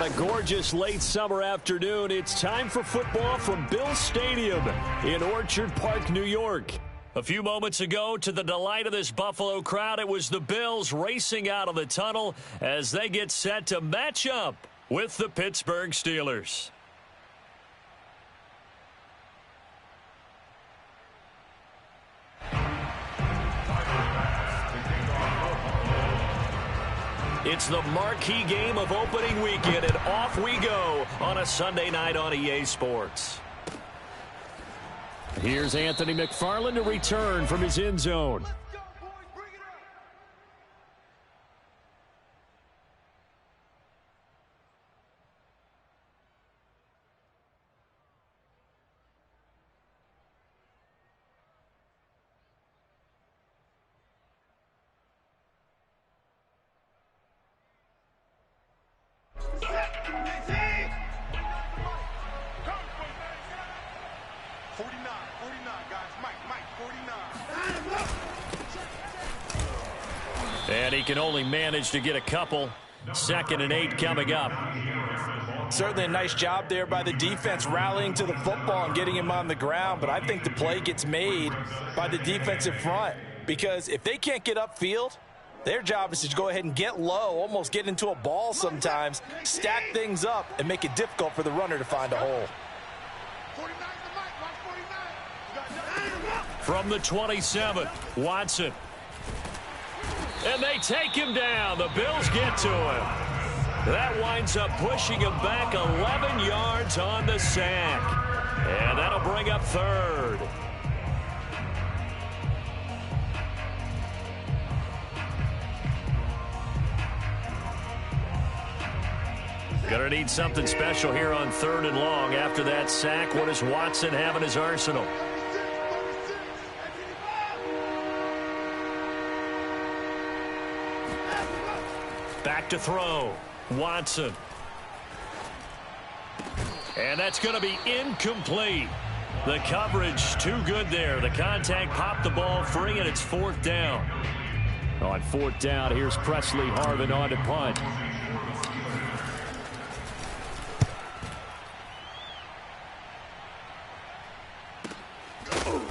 a gorgeous late summer afternoon. It's time for football from Bill Stadium in Orchard Park, New York. A few moments ago, to the delight of this Buffalo crowd, it was the Bills racing out of the tunnel as they get set to match up with the Pittsburgh Steelers. It's the marquee game of opening weekend, and off we go on a Sunday night on EA Sports. Here's Anthony McFarland to return from his end zone. And he can only manage to get a couple. 2nd and 8 coming up. Certainly a nice job there by the defense rallying to the football and getting him on the ground. But I think the play gets made by the defensive front, because if they can't get upfield, their job is to go ahead and get low, almost get into a ball sometimes, stack things up, and make it difficult for the runner to find a hole. From the 27, Watson. And they take him down. The Bills get to him. That winds up pushing him back 11 yards on the sack. And that'll bring up 3rd. Gonna need something special here on 3rd and long. After that sack, what does Watson have in his arsenal? Back to throw. Watson. And that's going to be incomplete. The coverage too good there. The contact popped the ball free, and it's 4th down. On 4th down, here's Presley Harvin on to punt.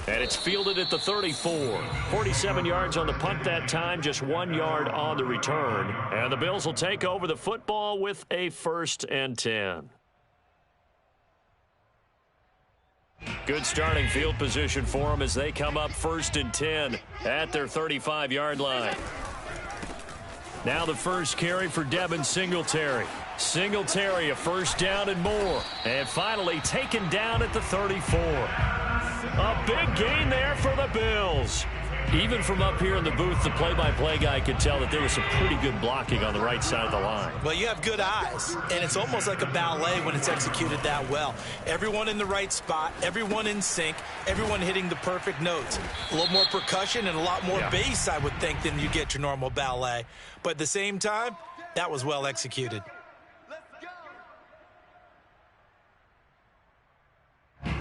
And it's fielded at the 34. 47 yards on the punt that time, just 1 yard on the return. And the Bills will take over the football with a 1st and 10. Good starting field position for them as they come up 1st and 10 at their 35-yard line. Now the first carry for Devin Singletary. Singletary, a 1st down and more. And finally taken down at the 34. A big gain there for the Bills. Even from up here in the booth, the play-by-play guy could tell that there was some pretty good blocking on the right side of the line. Well, you have good eyes, and it's almost like a ballet when it's executed that well. Everyone in the right spot, everyone in sync, everyone hitting the perfect notes. A little more percussion and a lot more bass, I would think, than you get your normal ballet. But at the same time, that was well executed.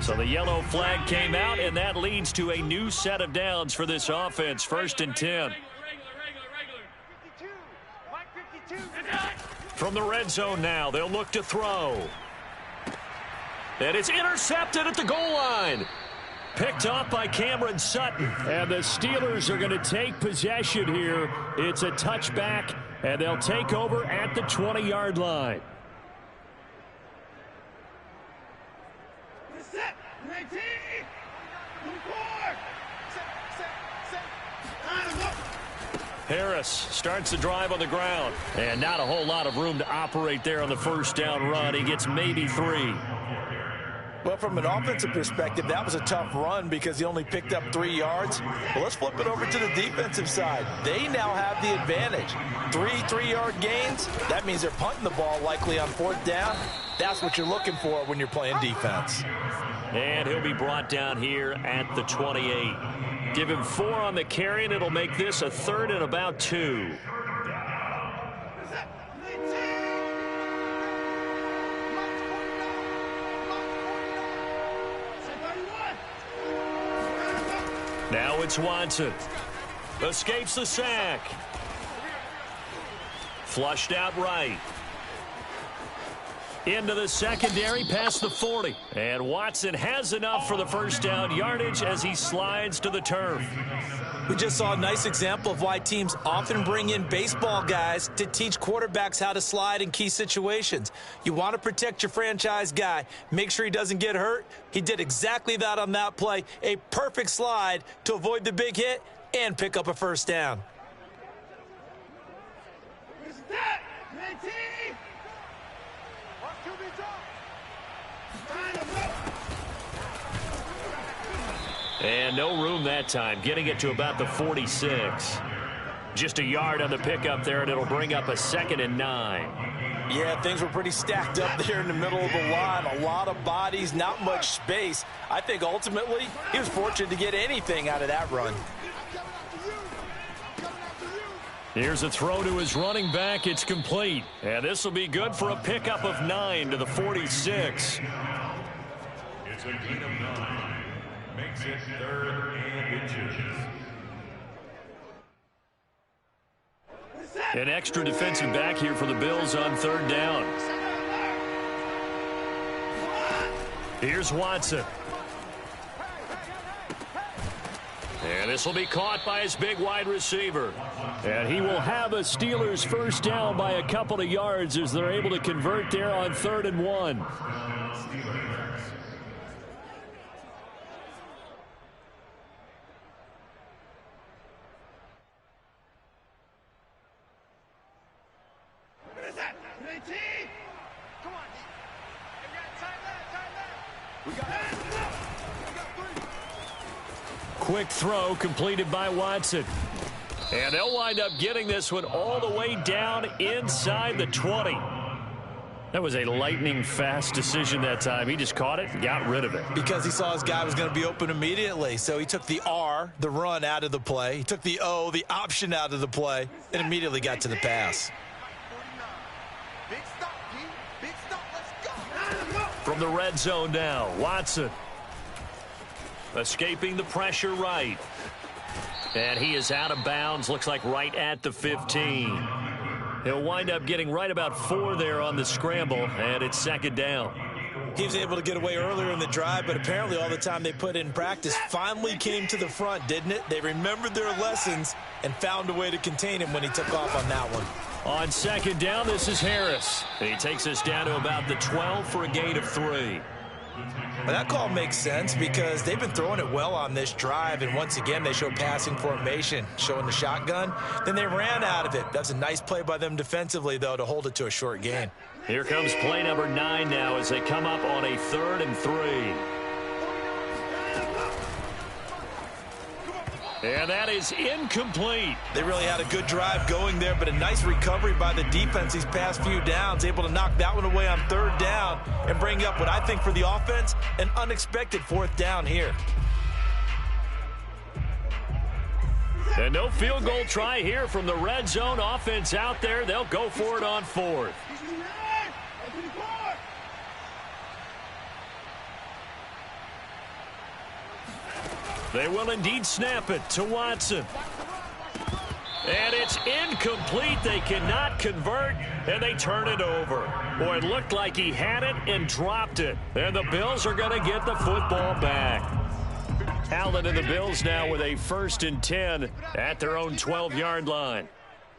So the yellow flag came out, and that leads to a new set of downs for this offense. 1st and 10. From the red zone now, they'll look to throw. And it's intercepted at the goal line. Picked off by Cameron Sutton. And the Steelers are going to take possession here. It's a touchback, and they'll take over at the 20-yard line. Harris starts the drive on the ground. And not a whole lot of room to operate there on the 1st down run. He gets maybe 3. Well, from an offensive perspective, that was a tough run because he only picked up 3 yards. Well, let's flip it over to the defensive side. They now have the advantage. 3 3-yard gains. That means they're punting the ball likely on 4th down. That's what you're looking for when you're playing defense. And he'll be brought down here at the 28. Give him 4 on the carry, and it'll make this a 3rd and about 2. Now it's Watson. Escapes the sack. Flushed out right. Into the secondary, past the 40. And Watson has enough for the first down yardage as he slides to the turf. We just saw a nice example of why teams often bring in baseball guys to teach quarterbacks how to slide in key situations. You want to protect your franchise guy. Make sure he doesn't get hurt. He did exactly that on that play. A perfect slide to avoid the big hit and pick up a first down. And no room that time, getting it to about the 46. Just a yard on the pickup there, and it'll bring up a 2nd and 9. Yeah, things were pretty stacked up there in the middle of the line. A lot of bodies, not much space. I think ultimately he was fortunate to get anything out of that run. Here's a throw to his running back. It's complete. And this will be good for a pickup of 9 to the 46. It's a gain of 9. Makes it 3rd and inches. An extra defensive back here for the Bills on 3rd down. Here's Watson. And this will be caught by his big wide receiver. And he will have a Steelers first down by a couple of yards as they're able to convert there on 3rd and 1. Quick throw completed by Watson. And they'll wind up getting this one all the way down inside the 20. That was a lightning-fast decision that time. He just caught it and got rid of it. Because he saw his guy was going to be open immediately. So he took the R, the run, out of the play. He took the O, the option, out of the play, and immediately got to the pass. From the red zone now, Watson. Escaping the pressure right. And he is out of bounds, looks like right at the 15. He'll wind up getting right about 4 there on the scramble, and it's 2nd down. He was able to get away earlier in the drive, but apparently all the time they put in practice finally came to the front, didn't it? They remembered their lessons and found a way to contain him when he took off on that one. On 2nd down, this is Harris. He takes us down to about the 12 for a gain of 3. But that call makes sense because they've been throwing it well on this drive, and once again they show passing formation, showing the shotgun. Then they ran out of it. That's a nice play by them defensively, though, to hold it to a short gain. Here comes play number 9 now as they come up on a 3rd and 3. And that is incomplete. They really had a good drive going there, but a nice recovery by the defense these past few downs, able to knock that one away on 3rd down and bring up what I think for the offense, an unexpected 4th down here. And no field goal try here from the red zone offense out there. They'll go for it on 4th. They will indeed snap it to Watson. And it's incomplete. They cannot convert, and they turn it over. Boy, it looked like he had it and dropped it. And the Bills are going to get the football back. Allen and the Bills now with a 1st and 10 at their own 12-yard line.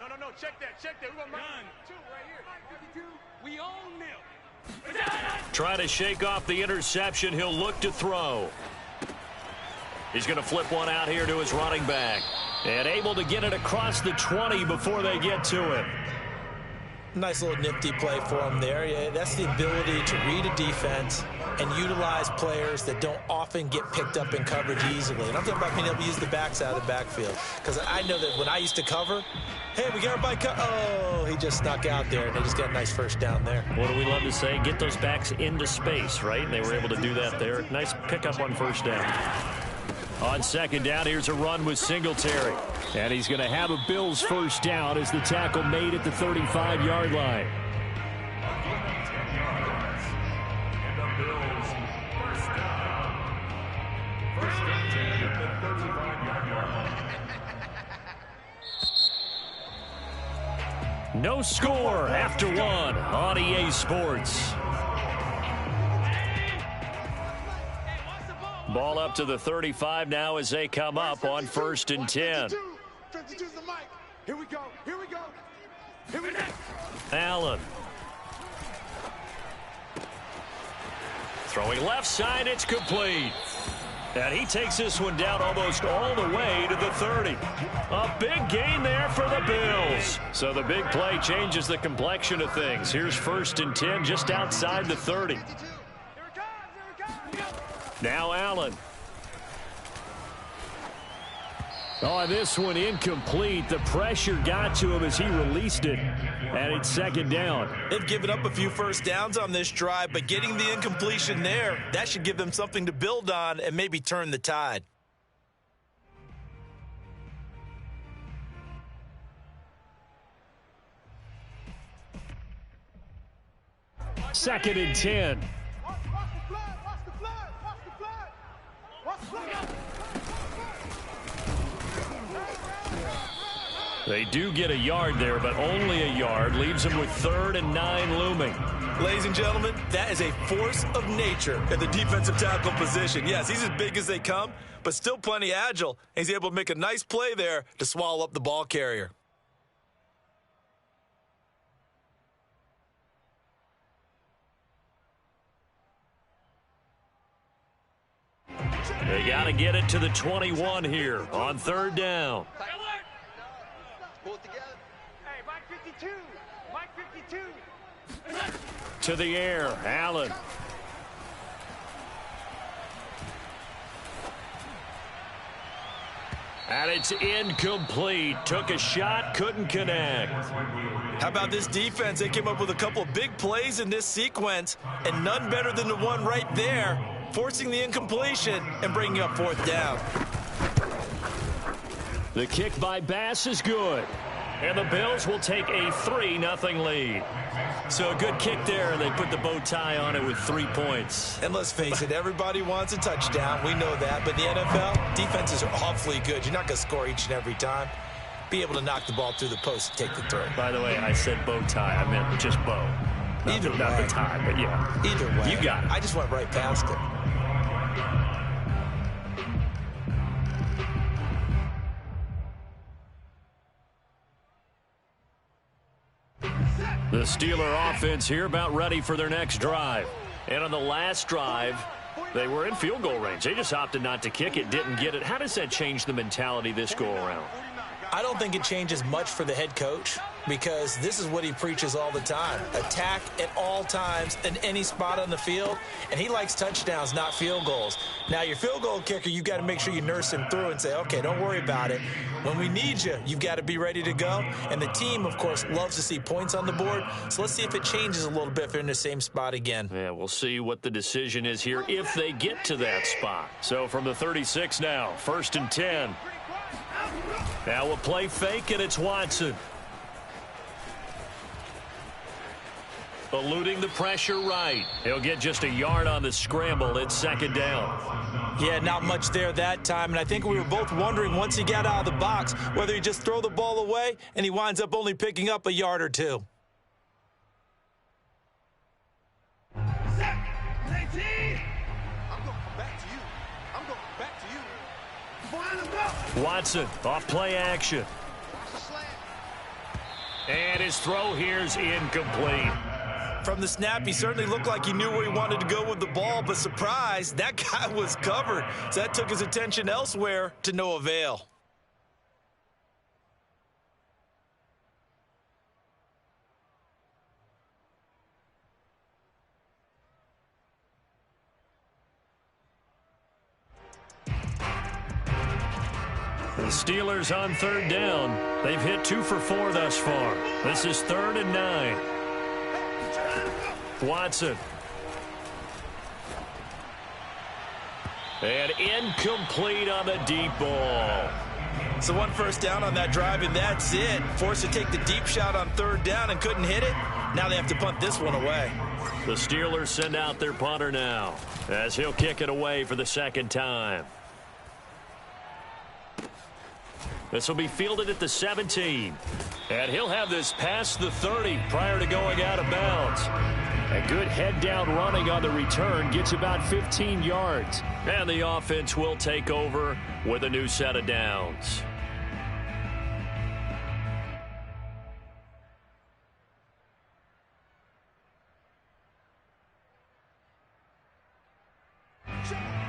No, check that. We want 2 right here. We own them. Try to shake off the interception. He'll look to throw. He's going to flip one out here to his running back. And able to get it across the 20 before they get to it. Nice little nifty play for him there. Yeah, that's the ability to read a defense and utilize players that don't often get picked up in coverage easily. And I'm talking about being able to use the backs out of the backfield. Because I know that when I used to cover, hey, we got everybody oh, he just snuck out there, and they just got a nice first down there. What do we love to say? Get those backs into space, right? And they were able to do that there. Nice pickup on 1st down. On 2nd down, here's a run with Singletary. And he's going to have a Bills first down as the tackle made at the 35-yard line. No score after 1 on EA Sports. Ball up to the 35 now as they come up on 1st and 10. 52's the mic. Here we go. Here we go. Here we go. Allen. Throwing left side, it's complete. And he takes this one down almost all the way to the 30. A big gain there for the Bills. So the big play changes the complexion of things. Here's 1st and 10 just outside the 30. Now Allen. Oh, this one incomplete. The pressure got to him as he released it. And it's 2nd down. They've given up a few first downs on this drive, but getting the incompletion there, that should give them something to build on and maybe turn the tide. Second and 10. They do get a yard there, but only a yard. Leaves them with 3rd and 9 looming. Ladies and gentlemen, that is a force of nature at the defensive tackle position. Yes, he's as big as they come, but still plenty agile. He's able to make a nice play there to swallow up the ball carrier. They got to get it to the 21 here on 3rd down. Pull it together. Hey, Mike 52. Mike 52. To the air, Allen. And it's incomplete. Took a shot, couldn't connect. How about this defense? They came up with a couple of big plays in this sequence, and none better than the one right there, forcing the incompletion and bringing up 4th down. The kick by Bass is good. And the Bills will take a 3-0 lead. So a good kick there, and they put the bow tie on it with 3 points. And let's face it, everybody wants a touchdown. We know that. But the NFL, defenses are awfully good. You're not going to score each and every time. Be able to knock the ball through the post and take the throw. By the way, I said bow tie. I meant just bow. Not the tie, but yeah. Either way. You got it. I just went right past it. The Steeler offense here about ready for their next drive. And on the last drive, they were in field goal range. They just opted not to kick it, didn't get it. How does that change the mentality this go-around? I don't think it changes much for the head coach because this is what he preaches all the time. Attack at all times in any spot on the field, and he likes touchdowns, not field goals. Now, your field goal kicker, you've got to make sure you nurse him through and say, okay, don't worry about it. When we need you, you've got to be ready to go. And the team, of course, loves to see points on the board. So let's see if it changes a little bit if they're in the same spot again. Yeah, we'll see what the decision is here if they get to that spot. So from the 36 now, 1st and 10. Now we'll play fake, and it's Watson. Eluding the pressure right. He'll get just a yard on the scramble. It's 2nd down. Yeah, not much there that time. And I think we were both wondering once he got out of the box whether he just throw the ball away and he winds up only picking up a yard or two. Watson off play action. And his throw here's incomplete. From the snap, he certainly looked like he knew where he wanted to go with the ball, but surprise, that guy was covered. So that took his attention elsewhere to no avail. The Steelers on 3rd down. They've hit 2 for 4 thus far. This is 3rd and 9. Watson. And incomplete on the deep ball. So 1 first down on that drive, and that's it. Forced to take the deep shot on 3rd down and couldn't hit it. Now they have to punt this one away. The Steelers send out their punter now as he'll kick it away for the 2nd time. This will be fielded at the 17. And he'll have this past the 30 prior to going out of bounds. A good head-down running on the return gets about 15 yards. And the offense will take over with a new set of downs.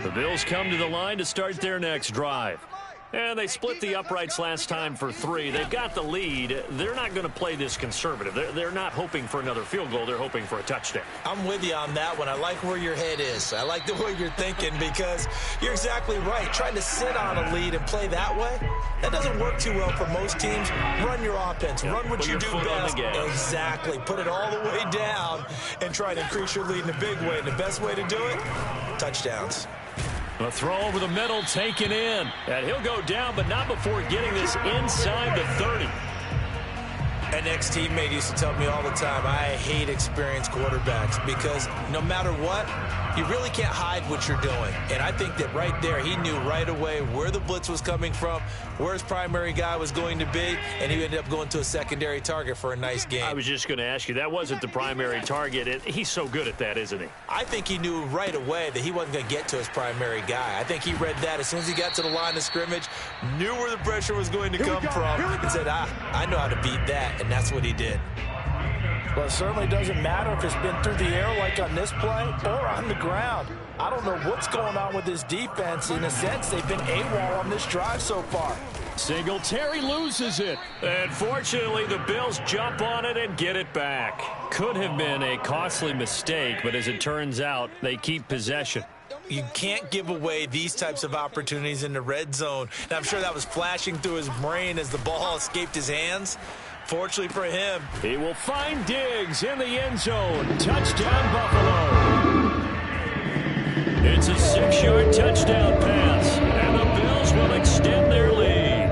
The Bills come to the line to start their next drive. And they split the uprights last time for 3. They've got the lead. They're not going to play this conservative. They're not hoping for another field goal. They're hoping for a touchdown. I'm with you on that one. I like where your head is. I like the way you're thinking because you're exactly right. Trying to sit on a lead and play that way, that doesn't work too well for most teams. Run your offense. Run what you do best. Exactly. Put it all the way down and try to increase your lead in a big way. And the best way to do it, touchdowns. A throw over the middle taken in. And he'll go down, but not before getting this inside the 30. An ex-teammate used to tell me all the time, I hate experienced quarterbacks because no matter what, you really can't hide what you're doing. And I think that right there, he knew right away where the blitz was coming from, where his primary guy was going to be, and he ended up going to a secondary target for a nice game. I was just going to ask you, that wasn't the primary target. He's so good at that, isn't he? I think he knew right away that he wasn't going to get to his primary guy. I think he read that as soon as he got to the line of scrimmage, knew where the pressure was going to come from, and said, I know how to beat that, and that's what he did. Well, it certainly doesn't matter if it's been through the air like on this play or on the ground. I don't know what's going on with this defense. In a sense, they've been AWOL on this drive so far. Singletary loses it. And fortunately, the Bills jump on it and get it back. Could have been a costly mistake, but as it turns out, they keep possession. You can't give away these types of opportunities in the red zone. And I'm sure that was flashing through his brain as the ball escaped his hands. Fortunately for him, he will find Diggs in the end zone. Touchdown, Buffalo. It's a 6-yard touchdown pass, and the Bills will extend their lead.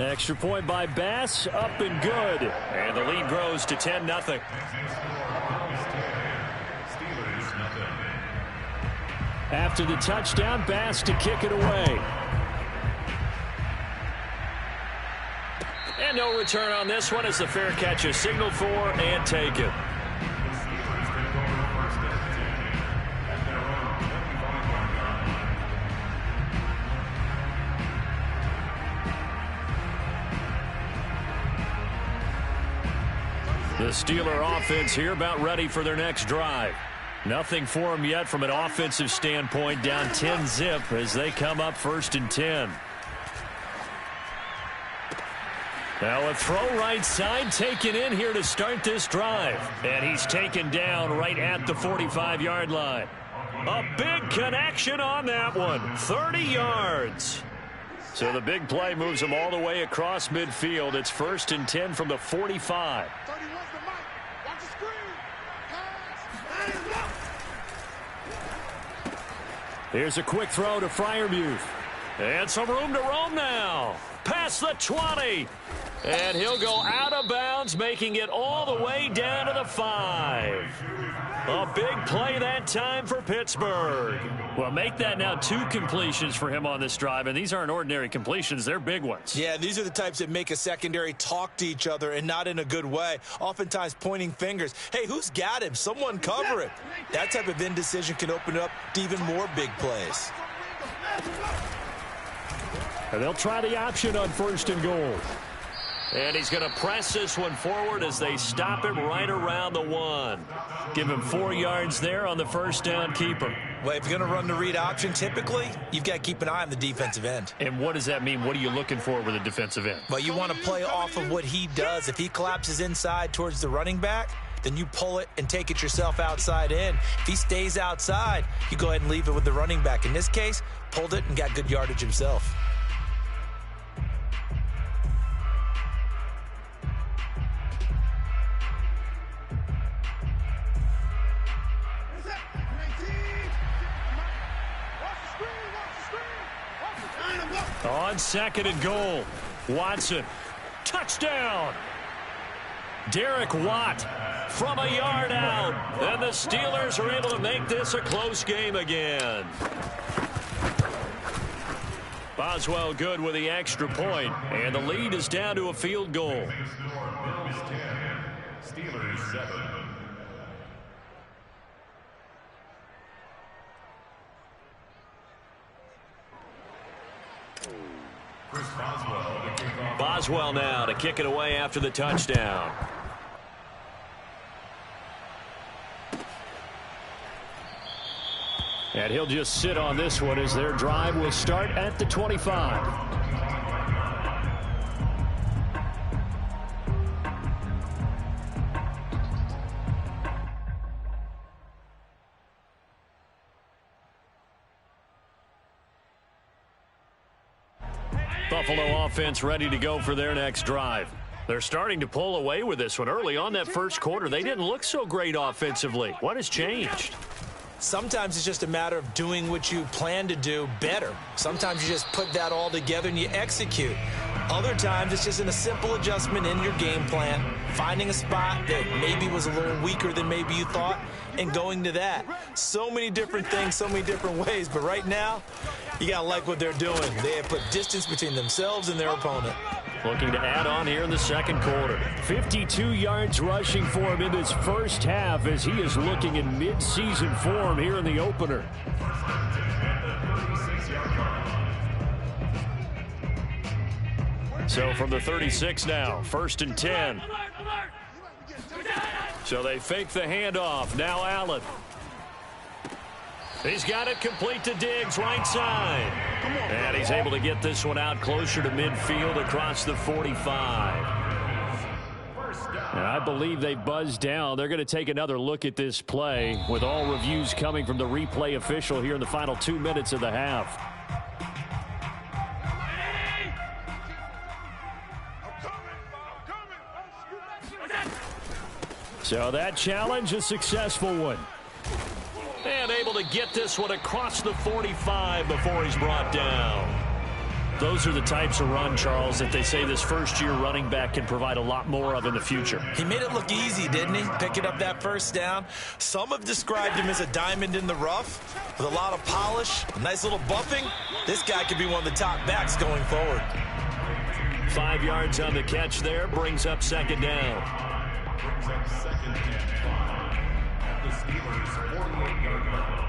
Extra point by Bass, up and good. And the lead grows to 10-0. After the touchdown, Bass to kick it away. And no return on this one as the fair catch is signaled for and taken. The Steeler offense here about ready for their next drive. Nothing for them yet from an offensive standpoint, down 10-zip as they come up 1st and 10. Now a throw right side taken in here to start this drive. And he's taken down right at the 45-yard line. A big connection on that one, 30 yards. So the big play moves him all the way across midfield. It's 1st and 10 from the 45. Here's a quick throw to Freiermuth. And some room to roam now. Past the 20. And he'll go out of bounds, making it all the way down to the 5. A big play that time for Pittsburgh. Well, make that now 2 completions for him on this drive, and these aren't ordinary completions. They're big ones. Yeah, these are the types that make a secondary talk to each other and not in a good way, oftentimes pointing fingers. Hey, who's got him? Someone cover it. That type of indecision can open up to even more big plays. And they'll try the option on 1st and goal. And he's going to press this one forward as they stop him right around the 1. Give him 4 yards there on the first down keeper. Well, if you're going to run the read option, typically, you've got to keep an eye on the defensive end. And what does that mean? What are you looking for with a defensive end? Well, you want to play off of what he does. If he collapses inside towards the running back, then you pull it and take it yourself outside in. If he stays outside, you go ahead and leave it with the running back. In this case, pulled it and got good yardage himself. On 2nd and goal, Watson, touchdown. Derek Watt from a yard out, and the Steelers are able to make this a close game again. Boswell good with the extra point, and the lead is down to a field goal. Bills 10, Steelers 7. Chris Boswell to kick off. Boswell now to kick it away after the touchdown. And he'll just sit on this one as their drive will start at the 25. Buffalo offense ready to go for their next drive. They're starting to pull away with this one. Early on that first quarter, they didn't look so great offensively. What has changed? Sometimes it's just a matter of doing what you plan to do better. Sometimes you just put that all together and you execute. Other times it's just a simple adjustment in your game plan, finding a spot that maybe was a little weaker than maybe you thought, and going to that. So many different things, so many different ways, but right now, you got to like what they're doing. They have put distance between themselves and their opponent. Looking to add on here in the second quarter. 52 yards rushing for him in this first half as he is looking in mid-season form here in the opener. So from the 36 now, 1st and 10. So they fake the handoff. Now Allen. He's got it complete to Diggs, right side. And he's able to get this one out closer to midfield across the 45. And I believe they buzzed down. They're going to take another look at this play with all reviews coming from the replay official here in the final 2 minutes of the half. So that challenge, a successful one. And able to get this one across the 45 before he's brought down. Those are the types of run, Charles, that they say this first-year running back can provide a lot more of in the future. He made it look easy, didn't he? Picking up that first down. Some have described him as a diamond in the rough with a lot of polish, a nice little buffing. This guy could be one of the top backs going forward. 5 yards on the catch there, brings up second down. Brings up second and 5 at the Steelers' 48-yard line.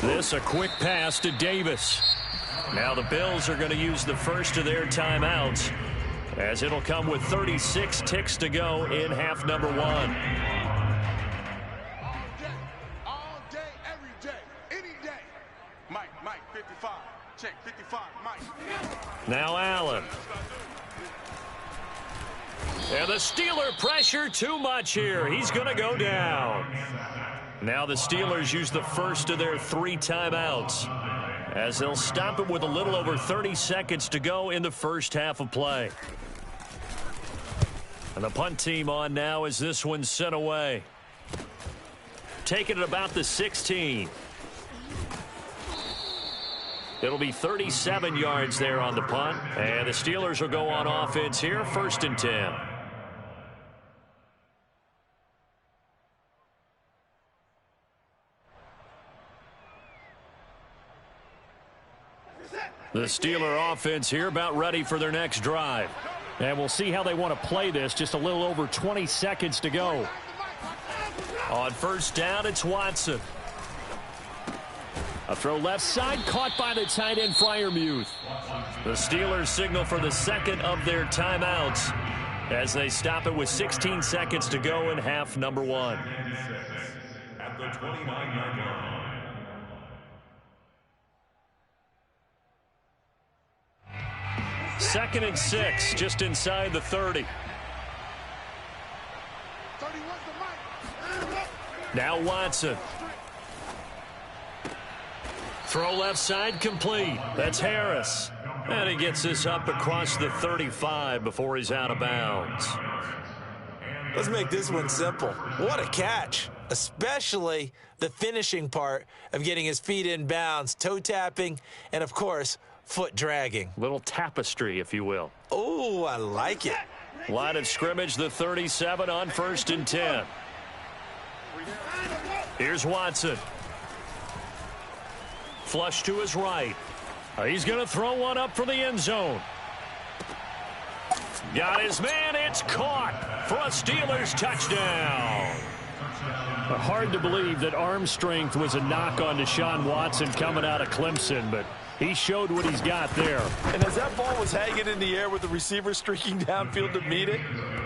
This a quick pass to Davis. Now the Bills are going to use the first of their timeouts as it'll come with 36 ticks to go in half number one. All day, every day, any day. Mike, 55. Check, 55, Mike. Now Allen. And the Steeler pressure too much here. He's going to go down. Now the Steelers use the first of their 3 timeouts as they'll stop it with a little over 30 seconds to go in the first half of play. And the punt team on now as this one's sent away. Taking it about the 16. It'll be 37 yards there on the punt. And the Steelers will go on offense here, 1st and 10. The Steeler offense here about ready for their next drive. And we'll see how they want to play this. Just a little over 20 seconds to go. On first down, it's Watson. A throw left side, caught by the tight end, Freiermuth. The Steelers signal for the second of their timeouts as they stop it with 16 seconds to go in half number one. At the 29-yard line. 2nd and 6, just inside the 30. Now Watson. Throw left side complete. That's Harris. And he gets this up across the 35 before he's out of bounds. Let's make this one simple. What a catch, especially the finishing part of getting his feet in bounds, toe tapping, and of course, foot dragging. Little tapestry, if you will. Oh, I like it. Line of scrimmage, the 37 on 1st and 10. Here's Watson. Flush to his right. He's going to throw one up for the end zone. Got his man. It's caught for a Steelers touchdown. Hard to believe that arm strength was a knock on Deshaun Watson coming out of Clemson, but he showed what he's got there. And as that ball was hanging in the air with the receiver streaking downfield to meet it,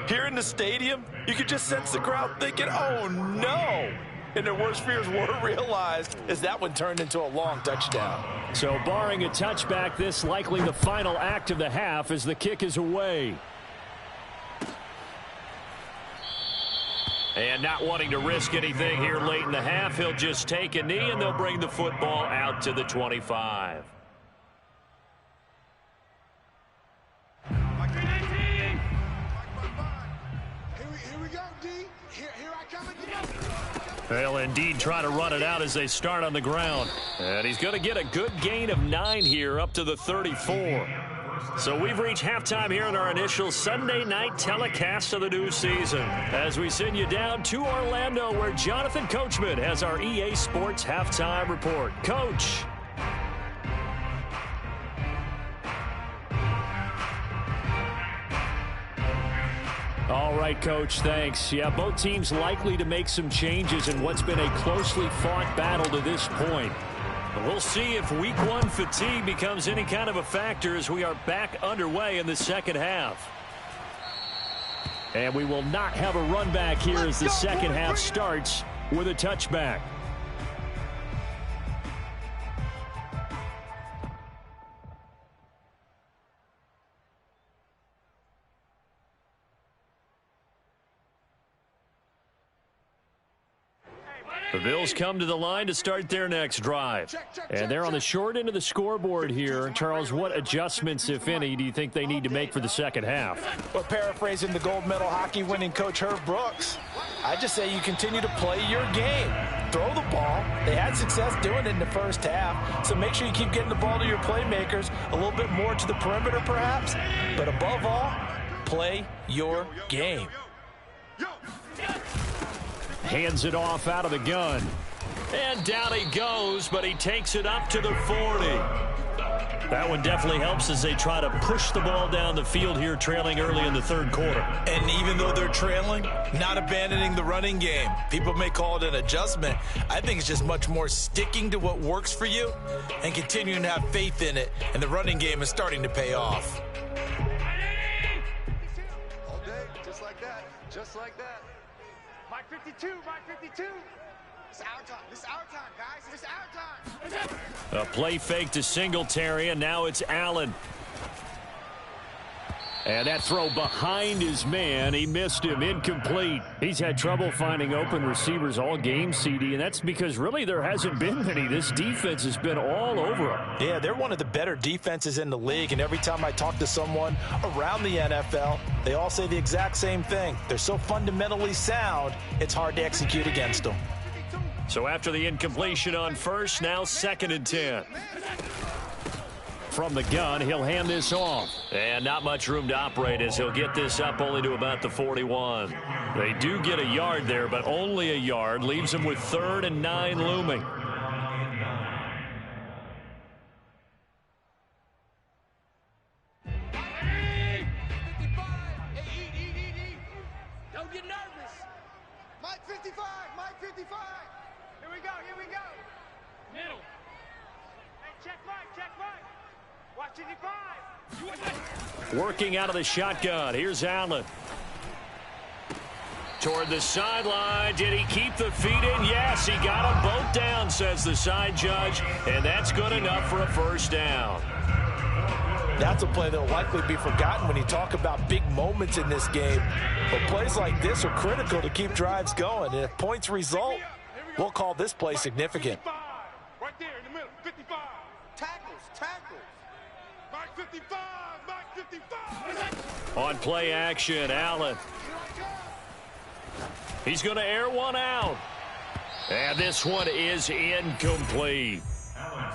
here in the stadium, you could just sense the crowd thinking, oh, no. And their worst fears were realized as that one turned into a long touchdown. So barring a touchback, this likely the final act of the half as the kick is away. And not wanting to risk anything here late in the half, he'll just take a knee and they'll bring the football out to the 25. They'll indeed try to run it out as they start on the ground. And he's going to get a good gain of 9 here up to the 34. So we've reached halftime here in our initial Sunday night telecast of the new season. As we send you down to Orlando where Jonathan Coachman has our EA Sports halftime report. Coach. All right, Coach, thanks. Yeah, both teams likely to make some changes in what's been a closely fought battle to this point. But we'll see if Week 1 fatigue becomes any kind of a factor as we are back underway in the second half. And we will not have a run back here as the second half starts with a touchback. The Bills come to the line to start their next drive. And they're on the short end of the scoreboard here. Charles, what adjustments, if any, do you think they need to make for the second half? Well, paraphrasing the gold medal hockey winning coach Herb Brooks, I just say you continue to play your game. Throw the ball. They had success doing it in the first half, so make sure you keep getting the ball to your playmakers, a little bit more to the perimeter perhaps, but above all, play your game. Hands it off out of the gun. And down he goes, but he takes it up to the 40. That one definitely helps as they try to push the ball down the field here, trailing early in the third quarter. And even though they're trailing, not abandoning the running game. People may call it an adjustment. I think it's just much more sticking to what works for you and continuing to have faith in it. And the running game is starting to pay off. All day, just like that. Just like that. Mike 52, Mike 52. It's our time. This is our time, guys. It's our time. A play fake to Singletary, and now it's Allen. And that throw behind his man. He missed him. Incomplete. He's had trouble finding open receivers all game, CD, and that's because really there hasn't been many. This defense has been all over him. Yeah, they're one of the better defenses in the league, and every time I talk to someone around the NFL, they all say the exact same thing. They're so fundamentally sound, it's hard to execute against them. So after the incompletion on first, now 2nd and 10. From the gun, he'll hand this off. And not much room to operate as he'll get this up only to about the 41. They do get a yard there, but only a yard. Leaves them with 3rd and 9 looming. Don't get nervous. Mike 55, Mike 55. Here we go, here we go. Middle. Hey, check Mike, check Mike. Watch 55. Working out of the shotgun. Here's Allen. Toward the sideline. Did he keep the feet in? Yes, he got them both down, says the side judge. And that's good enough for a first down. That's a play that will likely be forgotten when you talk about big moments in this game. But plays like this are critical to keep drives going. And if points result, we'll call this play significant. Right there in the middle, 55. Tackles, tackles. Mike 55, Mike 55. On play action, Allen. He's going to air one out. And this one is incomplete.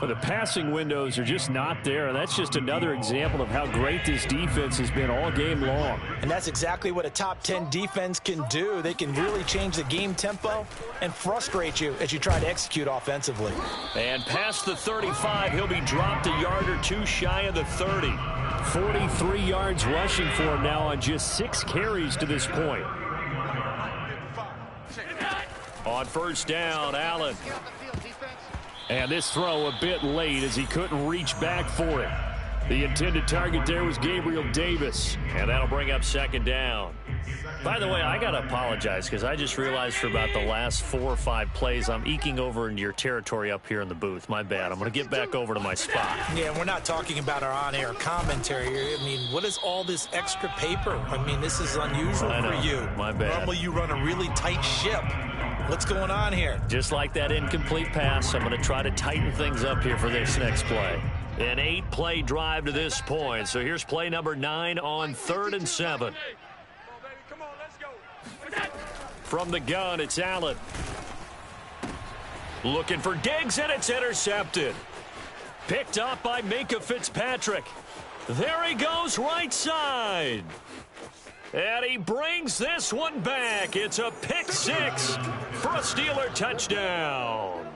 But the passing windows are just not there, and that's just another example of how great this defense has been all game long. And that's exactly what a top 10 defense can do. They can really change the game tempo and frustrate you as you try to execute offensively. And past the 35, he'll be dropped a yard or two shy of the 30. 43 yards rushing for him now on just 6 carries to this point. On first down, Allen. And this throw a bit late as he couldn't reach back for it. The intended target there was Gabriel Davis, and that'll bring up second down. By the way, I got to apologize because I just realized for about the last 4 or 5 plays, I'm eking over into your territory up here in the booth. My bad. I'm going to get back over to my spot. Yeah, we're not talking about our on-air commentary here. I mean, what is all this extra paper? I mean, this is unusual for you. My bad. Normally you run a really tight ship. What's going on here? Just like that incomplete pass, I'm going to try to tighten things up here for this next play. An 8-play drive to this point. So here's play number 9 on 3rd and 7. From the gun, it's Allen. Looking for Diggs, and it's intercepted. Picked up by Minka Fitzpatrick. There he goes, right side. And he brings this one back. It's a pick 6 for a Steeler touchdown.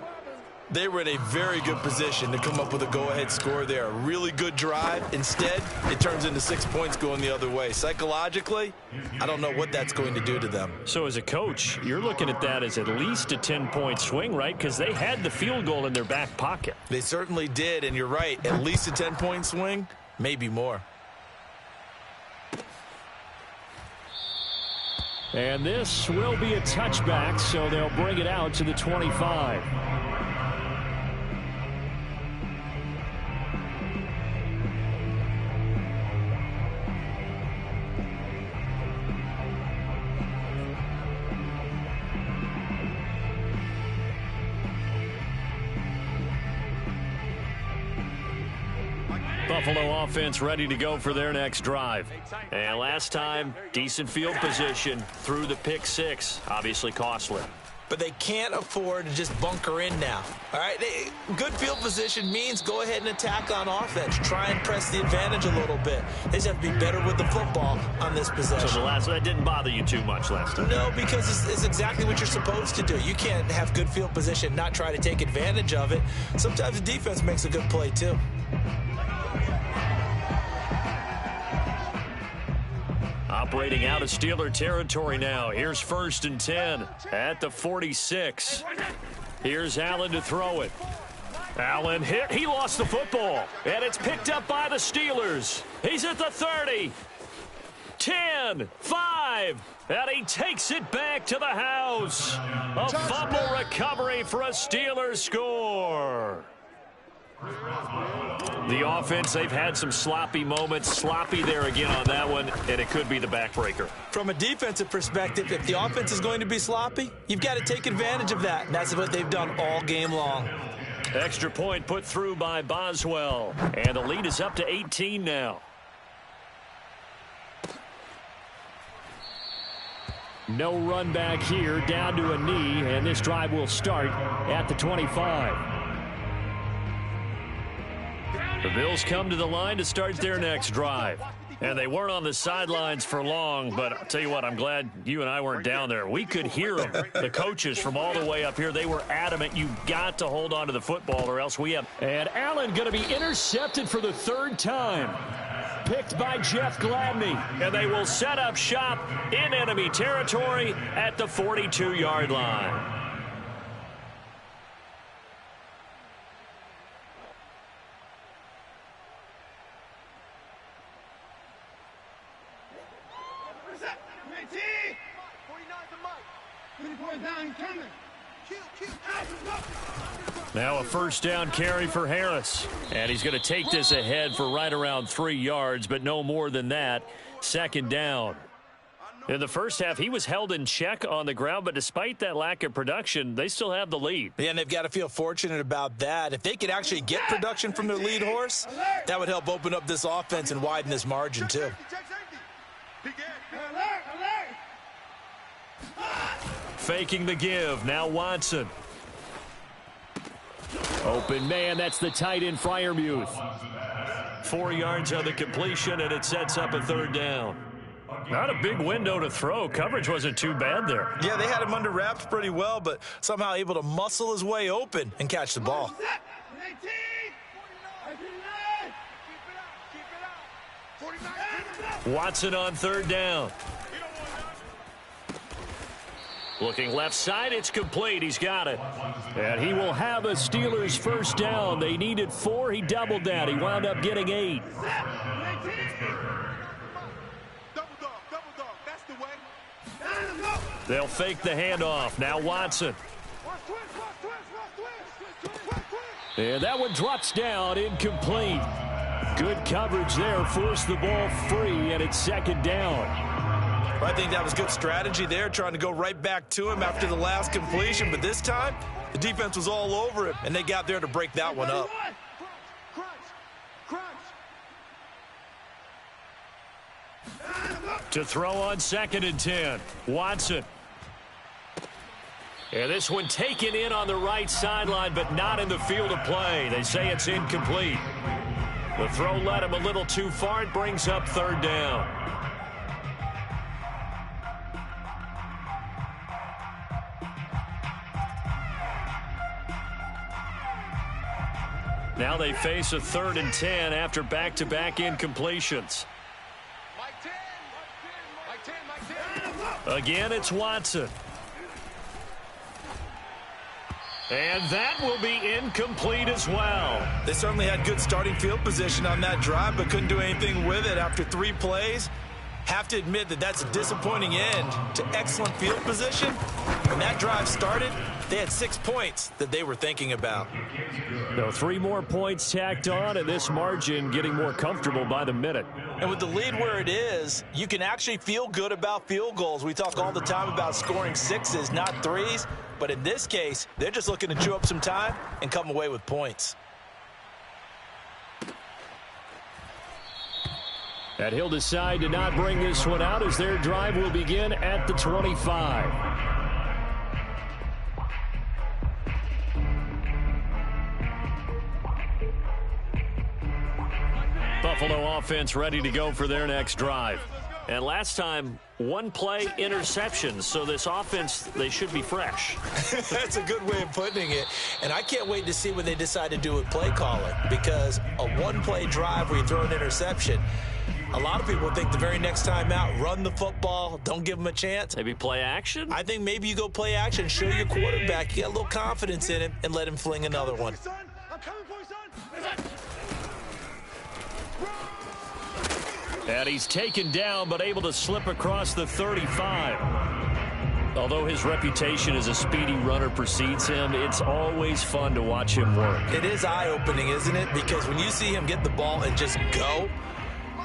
They were in a very good position to come up with a go-ahead score there. A really good drive. Instead, it turns into 6 points going the other way. Psychologically, I don't know what that's going to do to them. So as a coach, you're looking at that as at least a 10-point swing, right? Because they had the field goal in their back pocket. They certainly did, and you're right. At least a 10-point swing, maybe more. And this will be a touchback, so they'll bring it out to the 25. Buffalo offense ready to go for their next drive. And last time, decent field position through the pick 6. Obviously costly. But they can't afford to just bunker in now. All right, good field position means go ahead and attack on offense. Try and press the advantage a little bit. They just have to be better with the football on this possession. So that didn't bother you too much last time? No, because it's exactly what you're supposed to do. You can't have good field position, not try to take advantage of it. Sometimes the defense makes a good play too. Operating out of Steeler territory now. Here's 1st and 10 at the 46. Here's Allen to throw it. Allen hit. He lost the football. And it's picked up by the Steelers. He's at the 30. 10, 5. And he takes it back to the house. A fumble recovery for a Steelers score. The offense, they've had some sloppy moments. Sloppy there again on that one, and it could be the backbreaker. From a defensive perspective, if the offense is going to be sloppy, you've got to take advantage of that. And that's what they've done all game long. Extra point put through by Boswell. And the lead is up to 18 now. No run back here, down to a knee, and this drive will start at the 25. The Bills come to the line to start their next drive. And they weren't on the sidelines for long, but I'll tell you what, I'm glad you and I weren't down there. We could hear them. The coaches from all the way up here, they were adamant. You've got to hold on to the football or else we have. And Allen going to be intercepted for the 3rd time. Picked by Jeff Gladney. And they will set up shop in enemy territory at the 42-yard line. Now a 1st down carry for Harris. And he's going to take this ahead for right around 3 yards, but no more than that. 2nd down. In the first half, he was held in check on the ground, but despite that lack of production, they still have the lead. Yeah, and they've got to feel fortunate about that. If they could actually get production from their lead horse, that would help open up this offense and widen this margin too. Faking the give. Now Watson. Open man, that's the tight end Freiermuth. 4 yards on the completion, and it sets up a third down. Not a big window to throw. Coverage wasn't too bad there. Yeah, they had him under wraps pretty well, but somehow able to muscle his way open and catch the ball. Watson on third down. Looking left side, it's complete. He's got it. And he will have a Steelers first down. They needed 4. He doubled that. He wound up getting 8. They'll fake the handoff. Now Watson. And that one drops down, incomplete. Good coverage there. Forced the ball free, and it's second down. I think that was good strategy there, trying to go right back to him after the last completion. But this time, the defense was all over him, and they got there to break that one up. To throw on 2nd and 10. Watson. And this one taken in on the right sideline, but not in the field of play. They say it's incomplete. The throw led him a little too far. It brings up third down. Now they face a 3rd and 10 after back-to-back incompletions. Again, it's Watson. And that will be incomplete as well. They certainly had good starting field position on that drive, but couldn't do anything with it after 3 plays. Have to admit that that's a disappointing end to excellent field position. When that drive started, they had 6 points that they were thinking about. So 3 more points tacked on, and this margin getting more comfortable by the minute. And with the lead where it is, you can actually feel good about field goals. We talk all the time about scoring 6s, not 3s. But in this case, they're just looking to chew up some time and come away with points. And he'll decide to not bring this one out as their drive will begin at the 25. Buffalo offense ready to go for their next drive. And last time, 1 play interceptions, so this offense, they should be fresh. That's a good way of putting it. And I can't wait to see what they decide to do with play calling, because a 1-play drive where you throw an interception, a lot of people think the very next time out, run the football, don't give them a chance. Maybe play action? I think maybe you go play action, show your quarterback you got a little confidence in him, and let him fling another one. And he's taken down, but able to slip across the 35. Although his reputation as a speedy runner precedes him, it's always fun to watch him work. It is eye-opening, isn't it? Because when you see him get the ball and just go,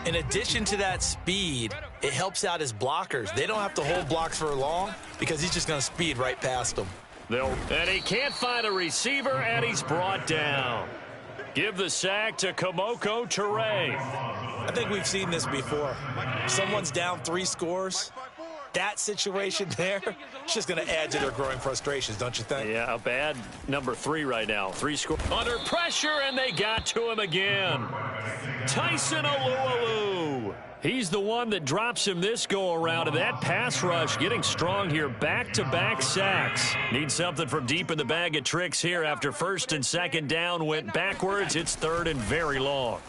in addition to that speed, it helps out his blockers. They don't have to hold blocks for long because he's just going to speed right past them. And he can't find a receiver, and he's brought down. Give the sack to Kamoko Toure. I think we've seen this before. Someone's down 3 scores. That situation there, it's just going to add to their growing frustrations, don't you think? Yeah, a bad number 3 right now. 3 scores. Under pressure, and they got to him again. Tyson Alualu. He's the one that drops him this go-around, and that pass rush getting strong here. Back-to-back sacks. Need something from deep in the bag of tricks here after 1st and 2nd down went backwards. It's 3rd and very long.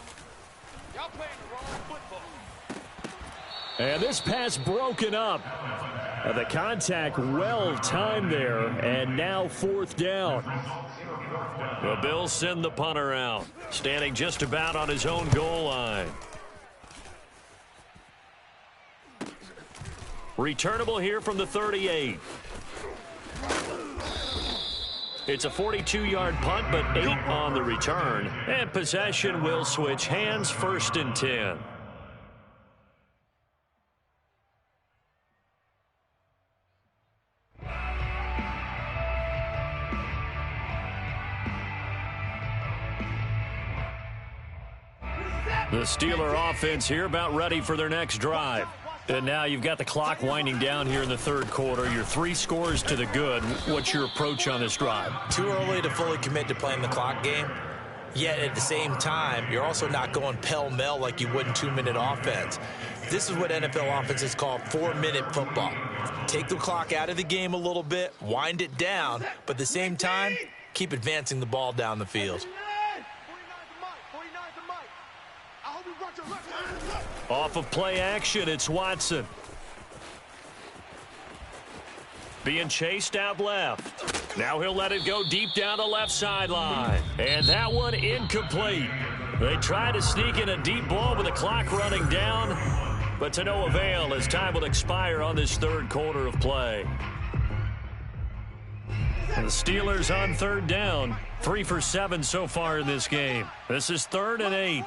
And this pass broken up. The contact well timed there, and now 4th down. The Bills send the punter out, standing just about on his own goal line. Returnable here from the 38. It's a 42-yard punt, but 8 on the return. And possession will switch hands, 1st and 10. The Steeler offense here about ready for their next drive. And now you've got the clock winding down here in the third quarter. You're 3 scores to the good. What's your approach on this drive? Too early to fully commit to playing the clock game. Yet at the same time, you're also not going pell-mell like you would in 2-minute offense. This is what NFL offenses call 4-minute football. Take the clock out of the game a little bit, wind it down, but at the same time, keep advancing the ball down the field. Off of play action, it's Watson. Being chased out left. Now he'll let it go deep down the left sideline. And that one incomplete. They try to sneak in a deep ball with the clock running down, but to no avail as time will expire on this third quarter of play. The Steelers on third down. 3 for 7 so far in this game. This is 3rd and 8.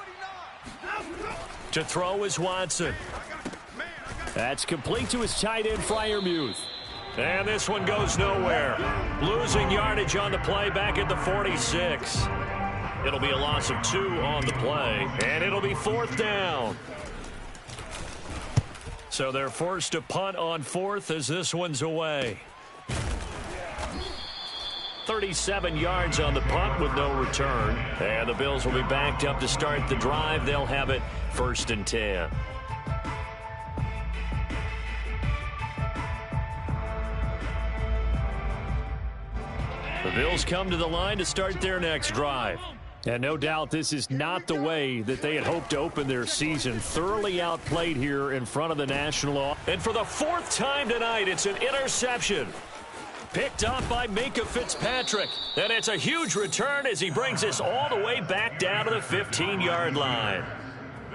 To throw is Watson. That's complete to his tight end, Freiermuth. And this one goes nowhere. Losing yardage on the play back at the 46. It'll be a loss of 2 on the play, and it'll be 4th down. So they're forced to punt on 4th as this one's away. 37 yards on the punt with no return. And the Bills will be backed up to start the drive. They'll have it 1st and 10. The Bills come to the line to start their next drive. And no doubt this is not the way that they had hoped to open their season. Thoroughly outplayed here in front of the National. And for the 4th time tonight, it's an interception. Picked up by Minka Fitzpatrick. And it's a huge return as he brings this all the way back down to the 15-yard line.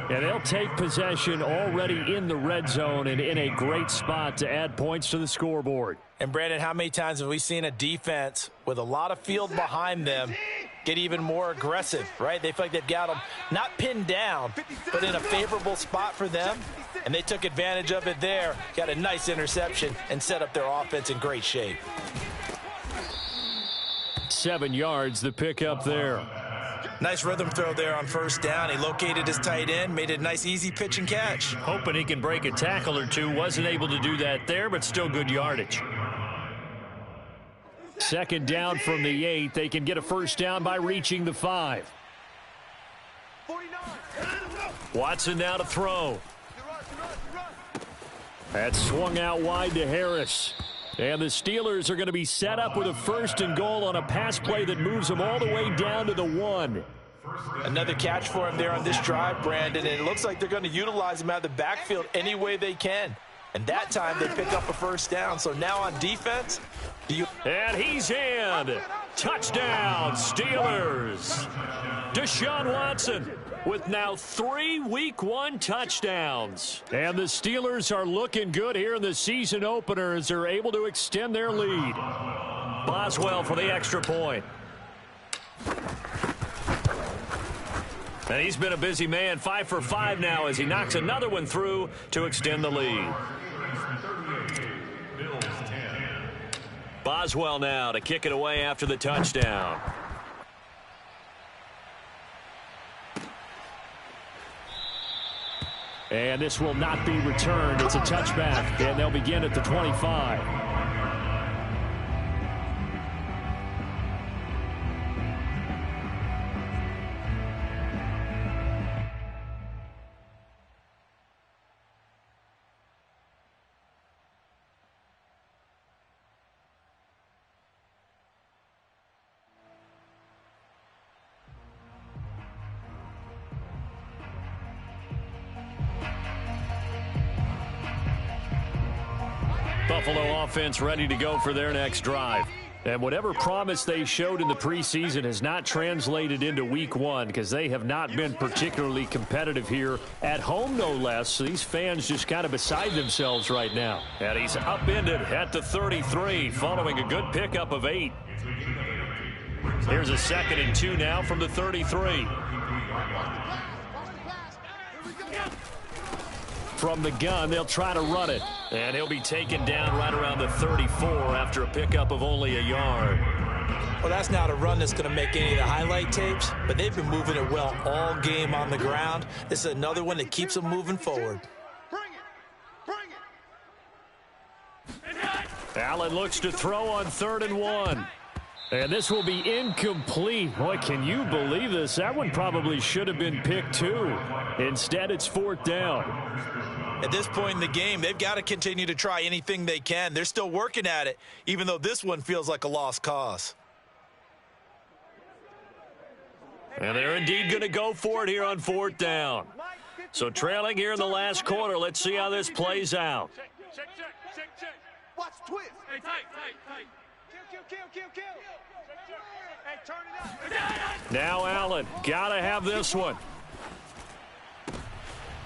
And they'll take possession already in the red zone and in a great spot to add points to the scoreboard. And, Brandon, how many times have we seen a defense with a lot of field behind them get even more aggressive, right? They feel like they've got them not pinned down, but in a favorable spot for them. And they took advantage of it there, got a nice interception, and set up their offense in great shape. 7 yards, the pickup there. Nice rhythm throw there on 1st down. He located his tight end, made it a nice, easy pitch and catch. Hoping he can break a tackle or two. Wasn't able to do that there, but still good yardage. 2nd down from the 8. They can get a 1st down by reaching the 5. Watson now to throw. That's swung out wide to Harris. And the Steelers are going to be set up with a 1st and goal on a pass play that moves them all the way down to the 1. Another catch for him there on this drive, Brandon, and it looks like they're going to utilize him out of the backfield any way they can. And that time they pick up a 1st down. So now on defense, and he's in. Touchdown, Steelers. Deshaun Watson with now 3 Week 1 touchdowns. And the Steelers are looking good here in the season opener as they're able to extend their lead. Boswell for the extra point. And he's been a busy man, 5 for 5 now as he knocks another one through to extend the lead. Boswell now to kick it away after the touchdown. And this will not be returned. It's a touchback, and they'll begin at the 25. Buffalo offense ready to go for their next drive. And whatever promise they showed in the preseason has not translated into Week 1 because they have not been particularly competitive here at home, no less. So these fans just kind of beside themselves right now. And he's upended at the 33 following a good pickup of 8. Here's a 2nd and 2 now from the 33. From the gun, they'll try to run it. And he'll be taken down right around the 34 after a pickup of only a yard. Well, that's not a run that's going to make any of the highlight tapes, but they've been moving it well all game on the ground. This is another one that keeps them moving forward. Bring it. Allen looks to throw on 3rd and 1. And this will be incomplete. Boy, can you believe this? That one probably should have been picked too. Instead, it's 4th down. At this point in the game, they've got to continue to try anything they can. They're still working at it, even though this one feels like a lost cause. And they're indeed going to go for it here on 4th down. So trailing here in the last quarter, let's see how this plays out. Check. Watch twist. Hey, tight. Kill. Hey, turn it up. Now Allen, gotta have this one.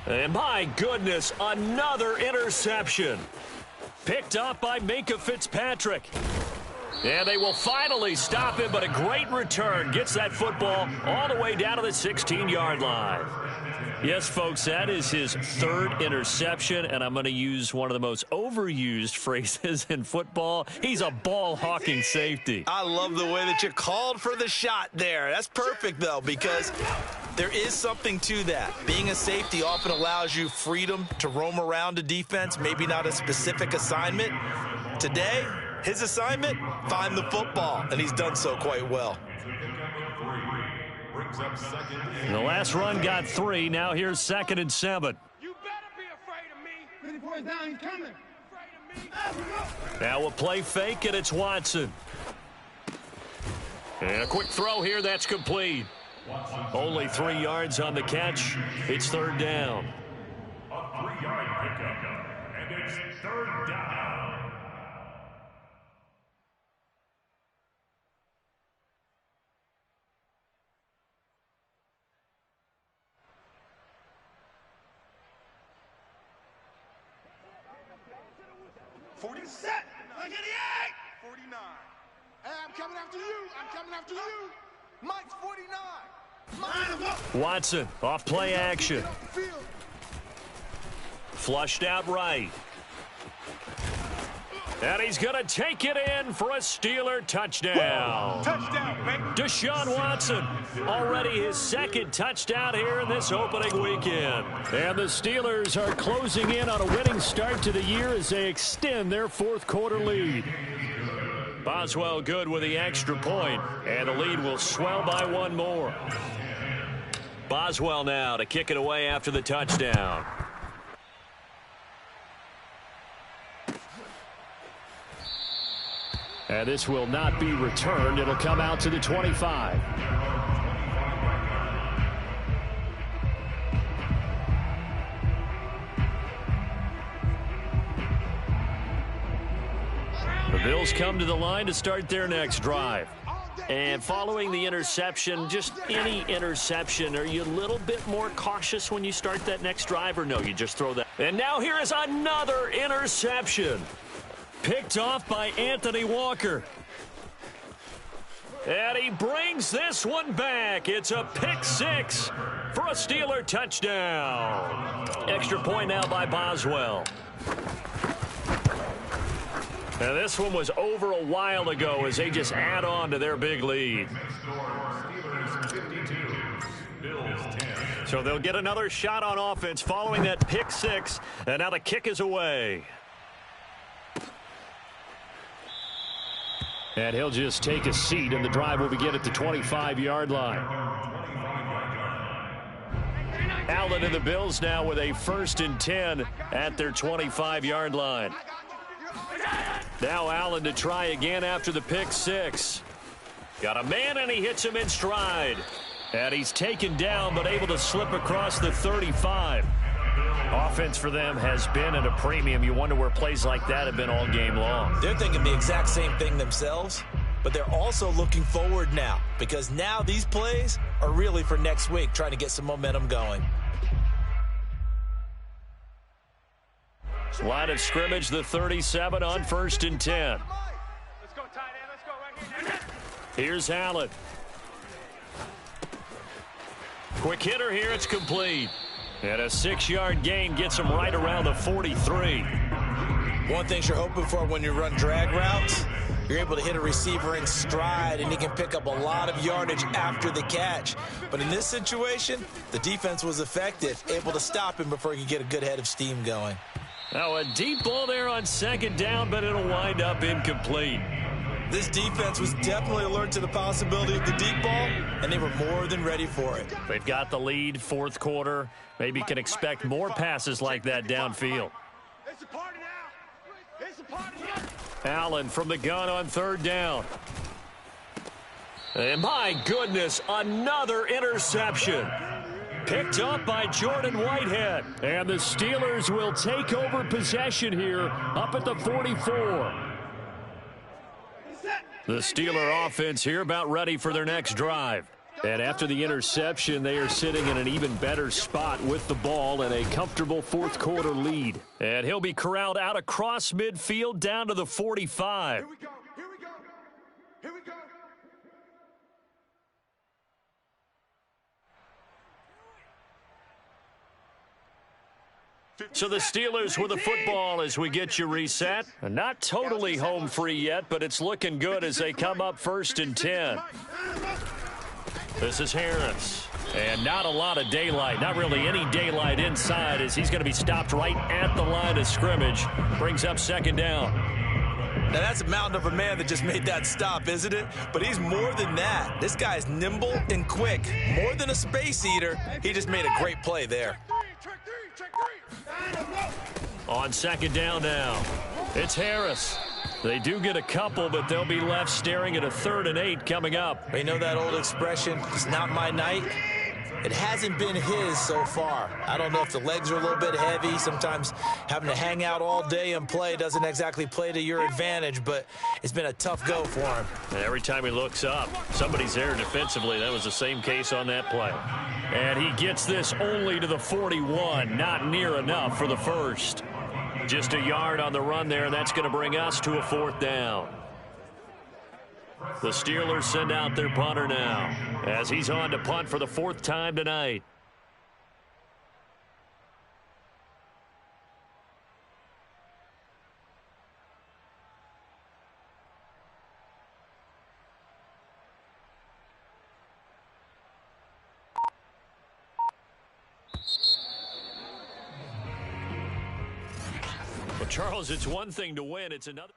And my goodness, another interception. Picked up by Minkah Fitzpatrick. And they will finally stop him, but a great return gets that football all the way down to the 16-yard line. Yes, folks, that is his 3rd interception, and I'm going to use one of the most overused phrases in football. He's a ball-hawking safety. I love the way that you called for the shot there. That's perfect, though, because there is something to that. Being a safety often allows you freedom to roam around a defense, maybe not a specific assignment. Today, his assignment, find the football, and he's done so quite well. The last run got 3. Now here's 2nd and 7. You better be afraid of me. 3 down, he's coming. Now we'll play fake, and it's Watson. And a quick throw here, that's complete. Only 3 yards on the catch. It's 3rd down. A 3-yard pickup, and it's 3rd down. Set. 49. Hey, I'm coming after you. Mike's 49. Watson off play action. Flushed out right. And he's going to take it in for a Steeler touchdown. Touchdown, baby. Deshaun Watson, already his 2nd touchdown here in this opening weekend. And the Steelers are closing in on a winning start to the year as they extend their 4th quarter lead. Boswell good with the extra point, and the lead will swell by 1 more. Boswell now to kick it away after the touchdown. And this will not be returned. It'll come out to the 25. The Bills come to the line to start their next drive. And following the interception, just any interception, are you a little bit more cautious when you start that next drive, or no, you just throw that? And now here is another interception. Picked off by Anthony Walker. And he brings this one back. It's a pick 6 for a Steeler touchdown. Extra point now by Boswell. Now this one was over a while ago as they just add on to their big lead. So they'll get another shot on offense following that pick 6. And now the kick is away. And he'll just take a seat, and the drive will begin at the 25-yard line. Allen and the Bills now with a 1st and 10 at their 25-yard line. Now Allen to try again after the pick 6. Got a man, and he hits him in stride. And he's taken down, but able to slip across the 35. Offense for them has been at a premium. You wonder where plays like that have been all game long. They're thinking the exact same thing themselves, but they're also looking forward now, because now these plays are really for next week, trying to get some momentum going. Line of scrimmage, the 37 on 1st and 10. Let's go, tight end. Let's go right here. Here's Allen. Quick hitter here. It's complete. And a 6-yard gain gets him right around the 43. One thing you're hoping for when you run drag routes, you're able to hit a receiver in stride, and he can pick up a lot of yardage after the catch. But in this situation, the defense was effective, able to stop him before he could get a good head of steam going. Now a deep ball there on second down, but it'll wind up incomplete. This defense was definitely alert to the possibility of the deep ball, and they were more than ready for it. They've got the lead, fourth quarter. Maybe can expect more passes like that downfield. It's a party now. It's a party now. Allen from the gun on third down. And my goodness, another interception. Picked up by Jordan Whitehead. And the Steelers will take over possession here up at the 44. The Steeler offense here about ready for their next drive. And after the interception, they are sitting in an even better spot with the ball and a comfortable fourth quarter lead. And he'll be corralled out across midfield down to the 45. Here we go. Here we go. Here we go. So the Steelers with the football as we get you reset. Not totally home free yet, but it's looking good as they come up first and 10. This is Harris. And not a lot of daylight, not really any daylight inside as he's going to be stopped right at the line of scrimmage. Brings up second down. Now, that's a mountain of a man that just made that stop, isn't it? But he's more than that. This guy's nimble and quick. More than a space eater, he just made a great play there. On second down now, it's Harris. They do get a couple, but they'll be left staring at a 3rd and 8 coming up. You know that old expression, it's not my night? It hasn't been his so far. I don't know if the legs are a little bit heavy. Sometimes having to hang out all day and play doesn't exactly play to your advantage, but it's been a tough go for him. And every time he looks up, somebody's there defensively. That was the same case on that play. And he gets this only to the 41. Not near enough for the first. Just a yard on the run there, and that's going to bring us to a 4th down. The Steelers send out their punter now as he's on to punt for the 4th time tonight. Well, Charles, it's one thing to win, it's another.